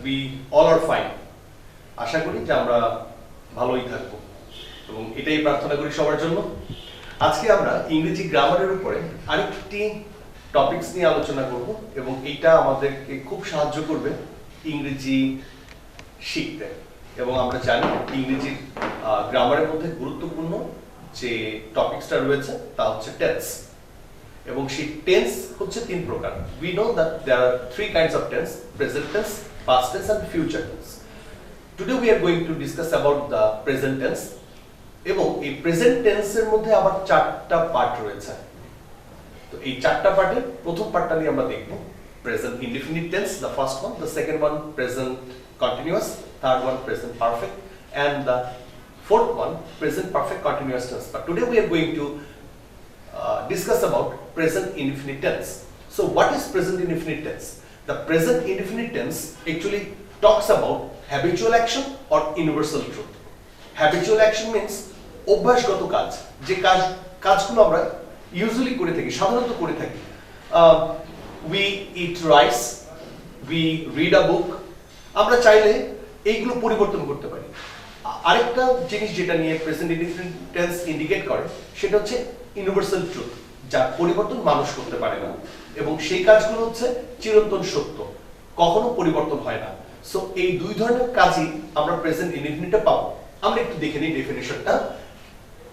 we all are fine. আশা করি যে আমরা ভালোই থাকবো এবং এটাই প্রার্থনা করি সবার জন্য। আজকে আমরা ইংরেজি গ্রামারের উপরে আরেকটি টপিকস নিয়ে আলোচনা করব এবং এটা আমাদেরকে খুব সাহায্য করবে ইংরেজি শিখতে। এবং আমরা জানি ইংরেজি গ্রামারের মধ্যে গুরুত্বপূর্ণ যে টপিকসটা রয়েছে তা হচ্ছে টেন্স। এবং সেই টেন্স হচ্ছে তিন প্রকার। We know that there are three kinds of tense: present tense, past tense and future tense. Today we are going to discuss about the present tense. এবং এই প্রেজেন্ট টেন্সের মধ্যে আবার চারটা পার্ট রয়েছে। তো এই চারটা পার্টের প্রথম পার্টটা নিয়ে আমরা দেখব present indefinite tense, the first one; the second one present continuous; third one present perfect; and the fourth one present perfect continuous tense. But today we are going to discuss about present indefinite tense. So what is present indefinite tense? The present indefinite tense actually talks about habitual action or universal truth. Habitual action means অভ্যাসগত কাজ, যে কাজগুলো আমরা usually করে থাকি, সাধারণত করে থাকি। we eat rice, we read a book. আমরা চাইলে এইগুলো পরিবর্তন করতে পারি। আরেকটা জিনিস যেটা নিয়ে প্রেজেন্ট ইনডিফিনিট টেন্স ইন্ডিকেট করে সেটা হচ্ছে ইউনিভার্সাল ট্রুথ, যা পরিবর্তন মানুষ করতে পারে না এবং সেই কাজগুলো হচ্ছে চিরন্তন সত্য, কখনো পরিবর্তন হয় না। সো এই দুই ধরনের কাজই আমরা প্রেজেন্ট ইনডিফিনিটে পাবো। আমরা একটু দেখে নিই ডেফিনিশনটা।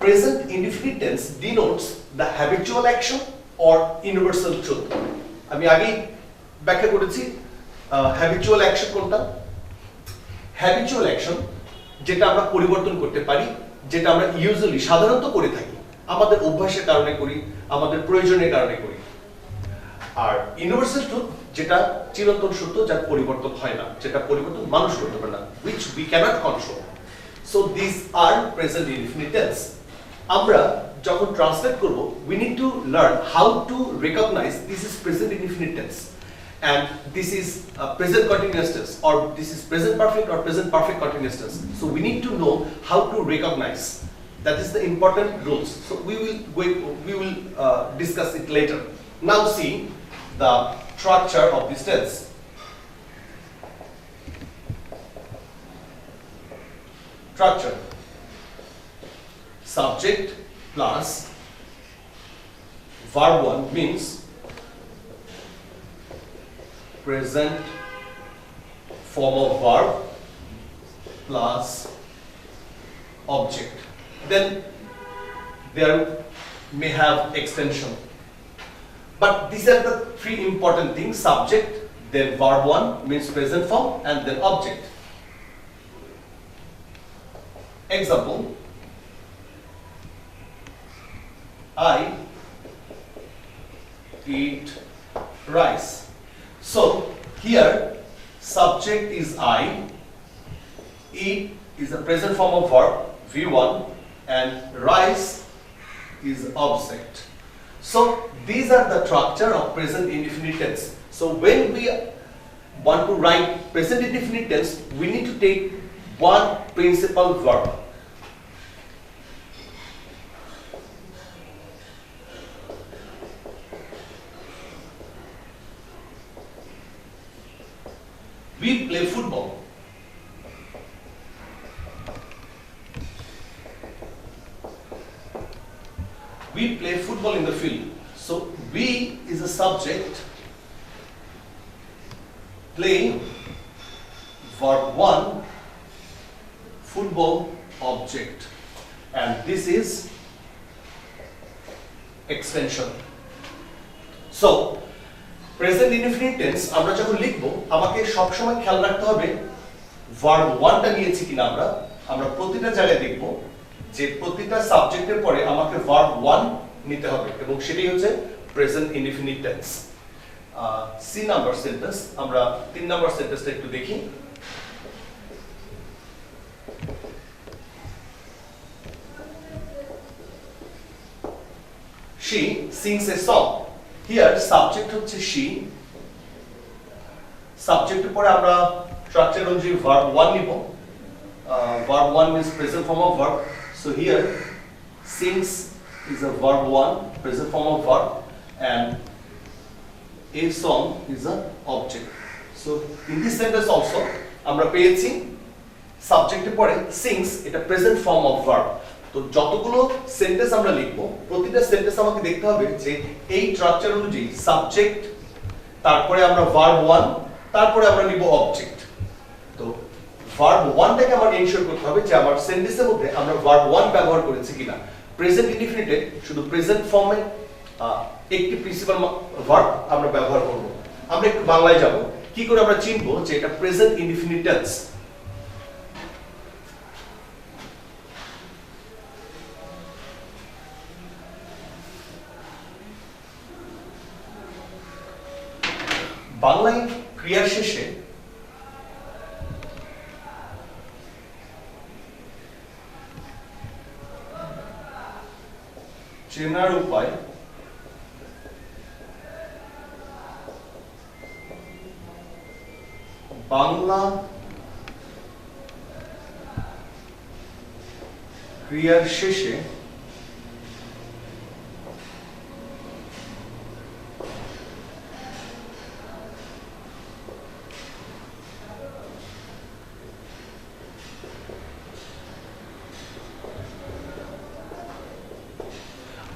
Present indefinite tense denotes the habitual action or universal truth. আমি আগেই ব্যাখ্যা করেছি হ্যাবিচুয়াল অ্যাকশন কোনটা। হ্যাবিচুয়াল অ্যাকশন যেটা আমরা পরিবর্তন করতে পারি, যেটা আমরা ইউজুয়ালি সাধারণত করে থাকি, আমাদের অভ্যাসের কারণে করি, আমাদের প্রয়োজনের কারণে করি। আর ইউনিভার্সাল ট্রুথ যেটা চিরন্তন সত্য, যার পরিবর্তন হয় না, যেটা পরিবর্তন মানুষ করতে পারে না, which we cannot control. So these are present indefinite tense. আমরা যখন ট্রান্সলেট করব, we need to learn how to recognize this is present indefinite tense and this is present continuous tense, or this is present perfect or present perfect continuous tense. So we need to know how to recognize. That is the important rules. So we will discuss it later. Now see the structure of this tense. Structure: subject plus verb 1 means present form of verb plus object. Then there may have extension. But these are the three important things: subject, then verb 1 means present form, and then object. Example: I eat rice. So here subject is I, eat is the present form of verb V1, and rice is object. So these are the structure of present indefinite tense. So when we want to write present indefinite tense, we need to take one principal verb. We play football. We play football in the field. So we is a subject, play verb 1, football object, and this is extension. So present indefinite tense আমরা যখন লিখব, আমাকে সব সময় খেয়াল রাখতে হবে verb 1টা নিয়েছি কিনা। আমরা প্রতিটা জায়গায় দেখব যে প্রতিটা সাবজেক্টের পরে আমাকে ভার্ব 1 নিতে হবে এবং সেটাই হচ্ছে present indefinite tense. C number sentence, আমরা 3 নাম্বার সেন্টেন্সটা একটু দেখি। She sings a song. Here subject হচ্ছে she, সাবজেক্টের পরে আমরা স্ট্রাকচার অনুযায়ী verb 1 নিব। verb 1 means present form of verb. So here sings is a verb 1, present form of verb, and a song is an object. So in this sentence also আমরা পেয়েছি সাবজেক্টে পরে সিংস, এটা প্রেজেন্ট ফর্ম অফ ভার্ব। তো যতগুলো sentence আমরা লিখবো প্রতিটা সেন্টেন্স আমাকে দেখতে হবে যে এই স্ট্রাকচার অনুযায়ী সাবজেক্ট, তারপরে আমরা ভার্ব 1, তারপরে আমরা নিব অবজেক্ট। তো ভার্ব 1টাকে আমার এনশিওর করতে হবে যে আমার সেন্টেন্সের মধ্যে আমরা ভার্ব 1 ব্যবহার করেছি কিনা। প্রেজেন্ট ইনডিফিনিটে শুধু প্রেজেন্ট ফর্মে একটি প্রিন্সিপাল ভার্ব আমরা ব্যবহার করব। আমরা একটু বাংলায় যাব, কি করে আমরা চিনবো যে এটা প্রেজেন্ট ইনডিফিনিট টেন্স। বাংলায় ক্রিয়ার শেষে চেনার উপায় বাংলা ক্রিয়ার শেষে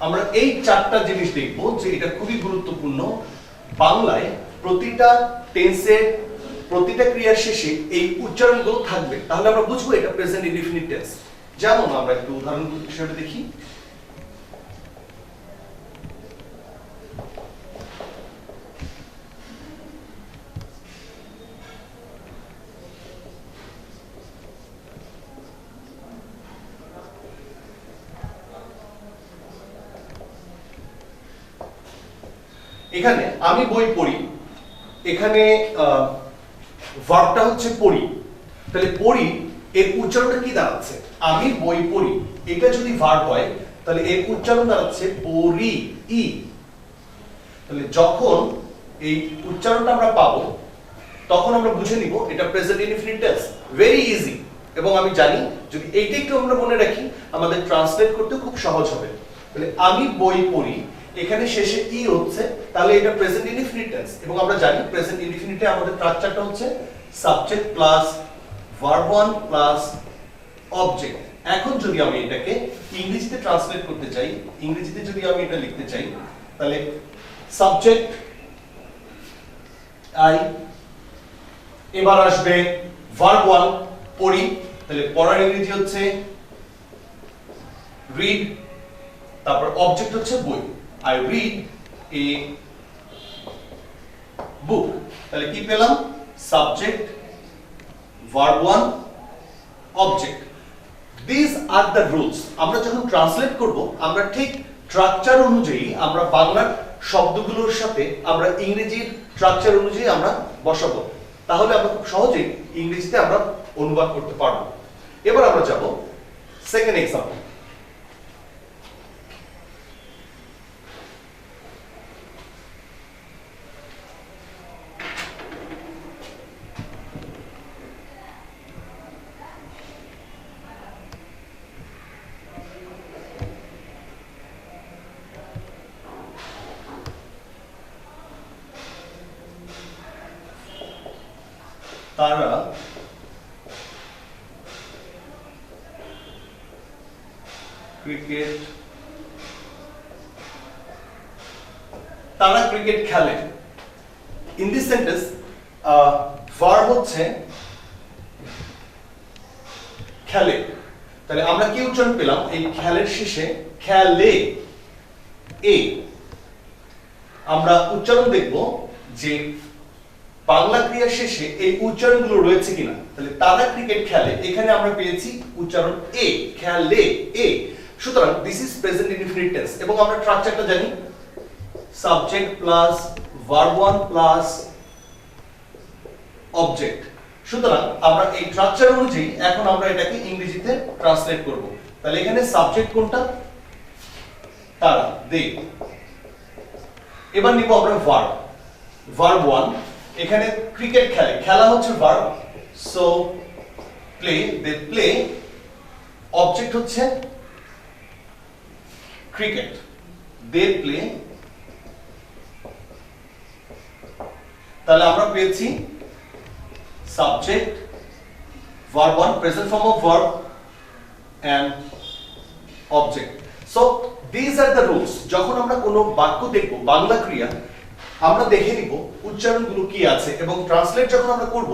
আমরা এই চারটা জিনিস দেখবো যে এটা খুবই গুরুত্বপূর্ণ। বাংলায় প্রতিটা টেন্সের প্রতিটা ক্রিয়ার শেষে এই উচ্চারণগুলো থাকবে, তাহলে আমরা বুঝবো এটা প্রেজেন্ট ইনডিফিনিট টেন্স। যেমন আমরা একটু উদাহরণ হিসেবে দেখি। এখানে আমি বই পড়ি, এখানে ভার্বটা হচ্ছে পড়ি, তাহলে পড়ি এর উচ্চারণটা কি দাঁড়াচ্ছে? আমি বই পড়ি, এটা যদি ভার্ব হয় তাহলে এর উচ্চারণ দাঁড়াচ্ছে পড়ি ই। তাহলে যখন এই উচ্চারণটা আমরা পাবো তখন আমরা বুঝে নিব এটা present indefinite tense. Very easy, এবং আমি জানি যদি এইটা একটু আমরা মনে রাখি আমাদের ট্রান্সলেট করতে খুব সহজ হবে। তাহলে আমি বই পড়ি, এখানে শেষে ই হচ্ছে, তাহলে এটা প্রেজেন্ট ইনডিফিনিট টেন্স। এবং আমরা জানি প্রেজেন্ট ইনডিফিনিটে আমাদের স্ট্রাকচারটা হচ্ছে subject plus verb 1 plus object. এখন যদি আমি এটাকে ইংরেজিতে ট্রান্সলেট করতে চাই, ইংরেজিতে যদি আমি এটা লিখতে চাই, তাহলে সাবজেক্ট আই, এবার আসবে ভার্ব 1 পড়ি, তাহলে পড়ার ইংরেজি হচ্ছে রিড, তারপর অবজেক্ট হচ্ছে বই। I read a book, তাহলে কি পেলাম? Subject, verb 1, object. These are the rules. আমরা যখন ট্রান্সলেট করব আমরা ঠিক স্ট্রাকচার অনুযায়ী আমরা বাংলার শব্দগুলোর সাথে আমরা ইংরেজির স্ট্রাকচার অনুযায়ী আমরা বসাবো, তাহলে আমরা খুব সহজেই ইংরেজিতে আমরা অনুবাদ করতে পারবো। এবার আমরা যাব সেকেন্ড এক্সাম্পল। তারা ক্রিকেট খেলে। ইন দিস সেন্টেন্স ভার্ব হচ্ছে খেলে, তাহলে আমরা কি উচ্চারণ পেলাম? এই খেলের শেষে খেলে এ। আমরা উচ্চারণ দেখব যে বাংলা ক্রিয়ার শেষে এই উচ্চারণগুলো রয়েছে কিনা। তাহলে তারা ক্রিকেট খেলে, এখানে আমরা পেয়েছি উচ্চারণ এ, খেলে এ। সুতরাং this is present indefinite tense. এবং আমরা স্ট্রাকচারটা জানি subject plus verb 1 plus object. সুতরাং আমরা এই স্ট্রাকচার অনুযায়ী এখন আমরা এটাকে ইংরেজিতে ট্রান্সলেট করব। তাহলে এখানে সাবজেক্ট কোনটা? তারা, দে। এবার নিব আমরা ভার্ব, ভার্ব 1। এখানে ক্রিকেট খেলে, খেলা হচ্ছে verb, so play, they play. Object হচ্ছে ক্রিকেট, দে প্লে। তাহলে আমরা পেয়েছি subject verb 1 present form of verb and object. So these are the rules. যখন আমরা কোনো বাক্য দেখব বাংলা ক্রিয়া, আমরা দেখে নিব উচ্চারণগুলো কি আছে এবং ট্রান্সলেট যখন আমরা করব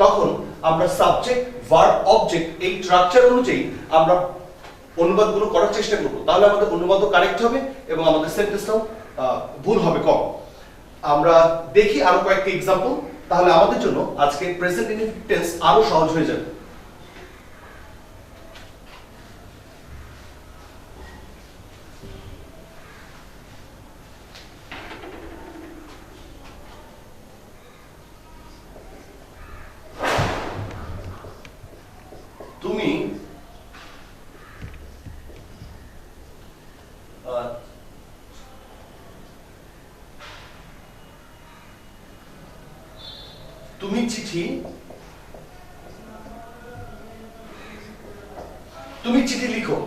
তখন আমরা সাবজেক্ট ভার্ব অবজেক্ট এই স্ট্রাকচার অনুযায়ী আমরা অনুবাদগুলো করার চেষ্টা করব। তাহলে আমাদের অনুবাদও কারেক্ট হবে এবং আমাদের সেন্টেন্সটাও ভুল হবে কম। আমরা দেখি আরো কয়েকটা एग्जांपल, তাহলে আমাদের জন্য আজকে প্রেজেন্ট ইনডিফিনিট টেন্স আরো সহজ হয়ে যাবে। তুমি তুমি চিঠি লিখো।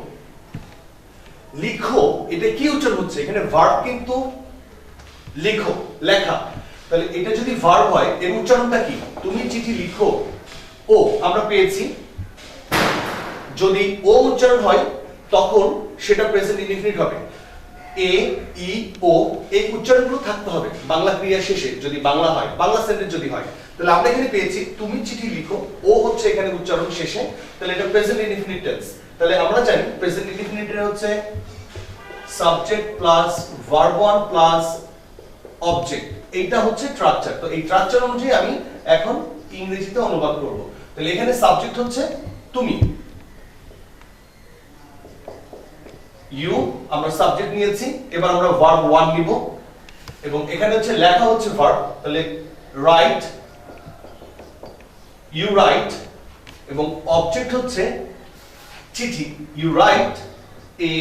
লিখো এটা কি উচ্চারণ হচ্ছে? এখানে ভার্ব কিন্তু লিখো, লেখা। তাহলে এটা যদি ভার্ব হয় এর উচ্চারণটা কি? তুমি চিঠি লিখো। ও আমরা পেয়েছি। যদি ও উচ্চারণ হয় তখন সেটা প্রেজেন্ট ইনডিফিনিট হবে। এ ই ও এই উচ্চারণগুলো থাকতে হবে বাংলা ক্রিয়া শেষে, যদি বাংলা হয়, বাংলা সেন্টেন্স যদি হয়। তাহলে আমরা এখানে পেয়েছি তুমি চিঠি লিখো, ও হচ্ছে এখানে উচ্চারণ শেষে, তাহলে এটা প্রেজেন্ট ইনডিফিনিট টেন্স। তাহলে আমরা জানি প্রেজেন্ট ইনডিফিনিট এর হচ্ছে subject plus verb 1 plus object, এইটা হচ্ছে স্ট্রাকচার। তো এই স্ট্রাকচার অনুযায়ী আমি এখন ইংরেজিতে অনুবাদ করব। তাহলে এখানে সাবজেক্ট হচ্ছে তুমি, ইউ আমরা সাবজেক্ট নিয়েছি, এবার আমরা ভার্ব 1 নিব এবং এখানে হচ্ছে লেখা হচ্ছে ভার্ব, তাহলে রাইট, ইউ রাইট, এবং অবজেক্ট হচ্ছে চিঠি, ইউ রাইট এ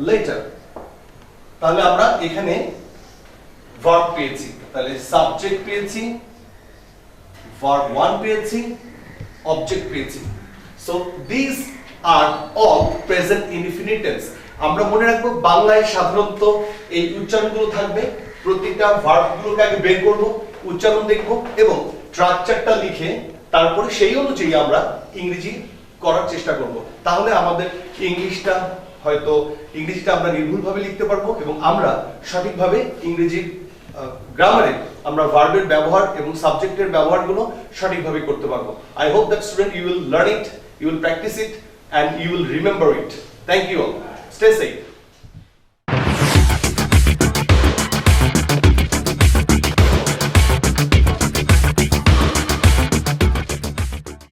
লেটার। তাহলে আমরা এখানে ভার্ব পেয়েছি, তাহলে সাবজেক্ট পেয়েছি, ভার্ব 1 পেয়েছি, অবজেক্ট পেয়েছি। So this are all present indefinite tense. আমরা মনে রাখবো বাংলায় সাধারণত এই উচ্চারণগুলো থাকবে। প্রত্যেকটা ভার্বগুলোকে আগে বের করব, উচ্চারণ দেখব এবং স্ট্রাকচারটা লিখে তারপরে সেই অনুযায়ী আমরা ইংরেজি করার চেষ্টা করব। তাহলে আমাদের ইংরেজিটা আমরা নির্ভুলভাবে লিখতে পারবো এবং আমরা সঠিকভাবে ইংরেজি গ্রামারে আমরা ভার্বের ব্যবহার এবং সাবজেক্টের ব্যবহারগুলো সঠিকভাবে করতে পারবো। I hope that student you will learn it, you will practice it and you will remember it. Thank you all. Stay safe.